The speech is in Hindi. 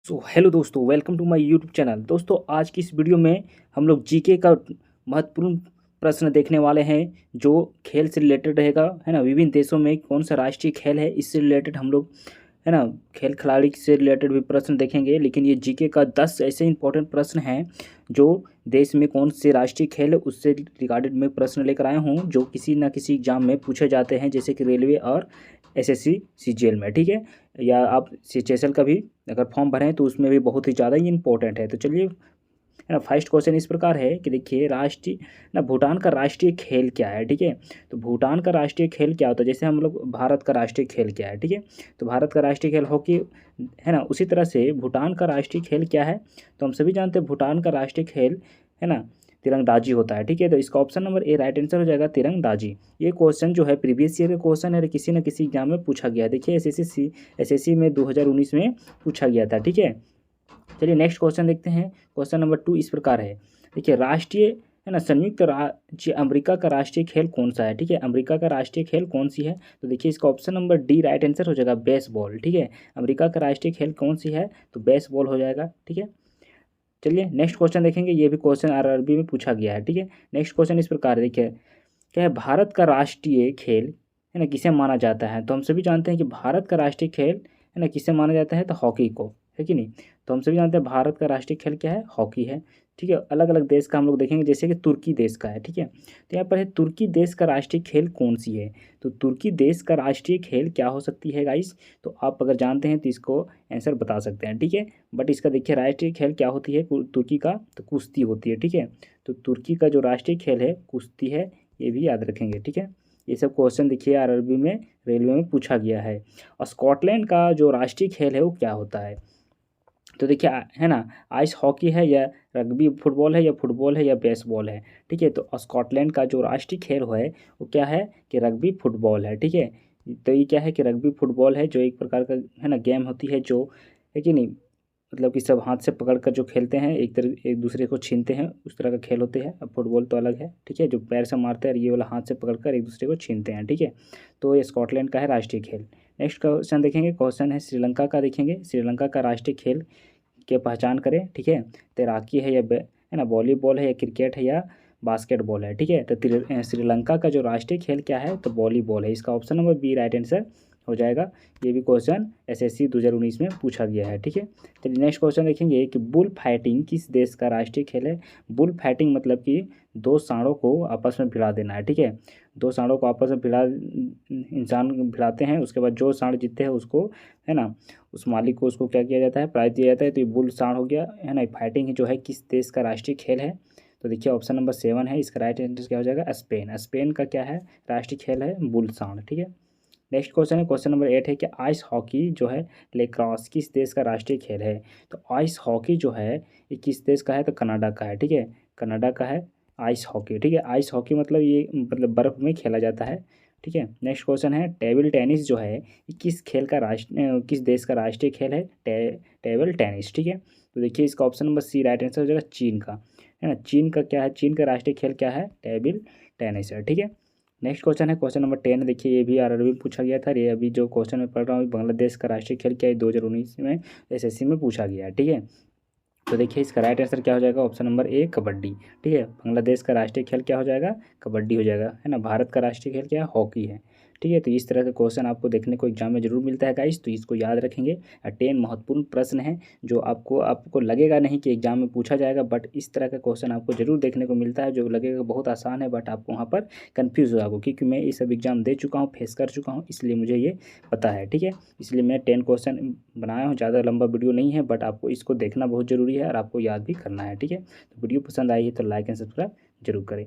हेलो दोस्तों, welcome to my YouTube channel. दोस्तों, आज की इस वीडियो में हम लोग जीके का महत्वपूर्ण प्रश्न देखने वाले हैं जो खेल से रिलेटेड रहेगा, है ना। विभिन्न देशों में कौन सा राष्ट्रीय खेल है, इससे रिलेटेड हम लोग, है ना, खेल खिलाड़ी से रिलेटेड भी प्रश्न देखेंगे। लेकिन ये जीके का 10 ऐसे इंपॉर्टेंट प्रश्न हैं जो देश में कौन से राष्ट्रीय खेल है उससे रिगार्डेड में प्रश्न लेकर आया हूँ, जो किसी ना किसी एग्जाम में पूछे जाते हैं, जैसे कि रेलवे और एसएससी सीजीएल में। ठीक है, या आप सीएचएसएल का भी अगर फॉर्म भरें तो उसमें भी बहुत ही ज़्यादा ही इंपॉर्टेंट है। तो चलिए, है ना, फर्स्ट क्वेश्चन इस प्रकार है कि देखिए, राष्ट्रीय ना भूटान का राष्ट्रीय खेल क्या है। ठीक है, तो भूटान का राष्ट्रीय खेल क्या होता है, जैसे हम लोग भारत का राष्ट्रीय खेल क्या है। ठीक है, तो भारत का राष्ट्रीय खेल हॉकी है ना, उसी तरह से भूटान का राष्ट्रीय खेल क्या है। तो हम सभी जानते हैं भूटान का राष्ट्रीय खेल, है ना, तिरंगबाजी होता है। ठीक है, तो इसका option number A right answer हो जाएगा, तिरंगबाजी। ये क्वेश्चन जो है प्रीवियस ईयर का क्वेश्चन है, किसी न किसी एग्जाम में पूछा गया है। देखिए, एसएससी में 2019 में पूछा गया था। ठीक है, चलिए नेक्स्ट क्वेश्चन देखते हैं। क्वेश्चन नंबर 2 इस प्रकार है, देखिए, राष्ट्रीय, है ना, संयुक्त राज्य अमेरिका का राष्ट्रीय खेल कौन सा है। ठीक है, अमेरिका का राष्ट्रीय खेल कौन सी है। तो देखिए, इसका option number D right answer हो जाएगा, बेसबॉल। ठीक है, अमेरिका का राष्ट्रीय खेल कौन सी है, तो बेसबॉल हो जाएगा। ठीक है, चलिए नेक्स्ट क्वेश्चन देखेंगे। ये भी क्वेश्चन आरआरबी में पूछा गया है। ठीक है, नेक्स्ट क्वेश्चन इस प्रकार है, देखिए, क्या है भारत का राष्ट्रीय खेल, है ना, किसे माना जाता है। तो हम सभी जानते हैं कि भारत का राष्ट्रीय खेल, है ना, किसे माना जाता है, तो हॉकी को, है कि नहीं। तो हम सभी जानते हैं भारत का राष्ट्रीय खेल क्या है, हॉकी है। ठीक है, अलग अलग देश का हम लोग देखेंगे, जैसे कि तुर्की देश का है। ठीक है, तो यहाँ पर है तुर्की देश का राष्ट्रीय खेल कौन सी है। तो तुर्की देश का राष्ट्रीय खेल क्या हो सकती है गाइस। तो आप अगर जानते हैं तो इसको आंसर बता सकते हैं। ठीक है, बट इसका देखिए राष्ट्रीय खेल क्या होती है तुर्की का, तो कुश्ती होती है। ठीक है, तो तुर्की का जो राष्ट्रीय खेल है कुश्ती है, ये भी याद रखेंगे। ठीक है, ये सब क्वेश्चन देखिए आरआरबी में, रेलवे में पूछा गया है। और स्कॉटलैंड का जो राष्ट्रीय खेल है वो क्या होता है। तो देखिए, है ना, आइस हॉकी है या रग्बी फुटबॉल है या फुटबॉल है या बेसबॉल है। ठीक है, तो स्कॉटलैंड का जो राष्ट्रीय खेल है वो क्या है कि रग्बी फुटबॉल है। ठीक है, तो ये क्या है कि रग्बी फुटबॉल है, जो एक प्रकार का, है ना, गेम होती है, जो है कि नहीं, मतलब कि सब हाथ से पकड़ कर जो खेलते हैं, एक दूसरे को छीनते हैं, उस तरह का खेल होते हैं। अब फुटबॉल तो अलग है। ठीक है, जो पैर से मारते हैं और ये वाला हाथ से पकड़ कर एक दूसरे को छीनते हैं। ठीक है, तो ये स्कॉटलैंड का है राष्ट्रीय खेल। नेक्स्ट क्वेश्चन देखेंगे, क्वेश्चन है श्रीलंका का। देखेंगे, श्रीलंका का राष्ट्रीय खेल के पहचान करें। ठीक है, तैराकी है या है ना, वॉलीबॉल है या क्रिकेट है या बास्केटबॉल है। ठीक है, तो श्रीलंका का जो राष्ट्रीय खेल क्या है, तो वॉलीबॉल है। इसका option number B right answer हो जाएगा। ये भी क्वेश्चन एसएससी 2019 में पूछा गया है। ठीक है, चलिए नेक्स्ट क्वेश्चन देखेंगे कि बुल फाइटिंग किस देश का राष्ट्रीय खेल है। बुल फाइटिंग मतलब कि दो सांडों को आपस में भिड़ा देना है। ठीक है, दो सांडों को आपस में इंसान भिड़ाते हैं, उसके बाद जो सांड जीतते हैं उसको, है ना, उस मालिक को उसको क्या किया जाता है, प्राइज दिया जाता है। तो ये बुल सांड हो गया, है ना। फाइटिंग जो है किस देश का राष्ट्रीय खेल है। तो देखिए ऑप्शन नंबर 7 है, इसका राइट आंसर क्या हो जाएगा, स्पेन। स्पेन का क्या है राष्ट्रीय खेल है, बुल सांड। ठीक है, नेक्स्ट क्वेश्चन है, क्वेश्चन नंबर 8 है कि आइस हॉकी जो है लेक्रॉस किस देश का राष्ट्रीय खेल है। तो आइस हॉकी जो है ये किस देश का है, तो कनाडा का है। ठीक है, कनाडा का है आइस हॉकी। ठीक है, आइस हॉकी मतलब ये मतलब बर्फ़ में खेला जाता है। ठीक है, नेक्स्ट क्वेश्चन है, टेबल टेनिस जो है ये किस खेल का किस देश का राष्ट्रीय खेल है, टेबल टेनिस। ठीक है, तो देखिए इसका option number C right answer हो जाएगा, चीन का, है ना। चीन का क्या है, चीन का राष्ट्रीय खेल क्या है, टेबल टेनिस है। ठीक है, नेक्स्ट क्वेश्चन है, क्वेश्चन नंबर 10। देखिए, ये भी आरआरबी में पूछा गया था। ये अभी जो क्वेश्चन मैं पढ़ रहा हूँ, बांग्लादेश का राष्ट्रीय खेल क्या है, 2019 में एसएससी में पूछा गया है। ठीक है, तो देखिए इसका राइट आंसर क्या हो जाएगा, ऑप्शन नंबर ए कबड्डी। ठीक है, बांग्लादेश का राष्ट्रीय खेल क्या हो जाएगा, कबड्डी हो जाएगा, है ना। भारत का राष्ट्रीय खेल क्या है, हॉकी है। ठीक है, तो इस तरह का क्वेश्चन आपको देखने को एग्जाम में जरूर मिलता है गाइस, तो इसको याद रखेंगे। 10 महत्वपूर्ण प्रश्न है जो आपको आपको लगेगा नहीं कि एग्जाम में पूछा जाएगा, बट इस तरह का क्वेश्चन आपको जरूर देखने को मिलता है, जो लगेगा बहुत आसान है, बट आपको वहाँ पर कन्फ्यूज़ हो जाओगे, क्योंकि मैं ये सब एग्जाम दे चुका हूँ, फेस कर चुका हूँ, इसलिए मुझे ये पता है। ठीक है, इसलिए मैं 10 क्वेश्चन बनाया हूँ, ज़्यादा लंबा वीडियो नहीं है, बट आपको इसको देखना बहुत ज़रूरी है और आपको याद भी करना है। ठीक है, तो वीडियो पसंद आई है तो लाइक एंड सब्सक्राइब जरूर करें।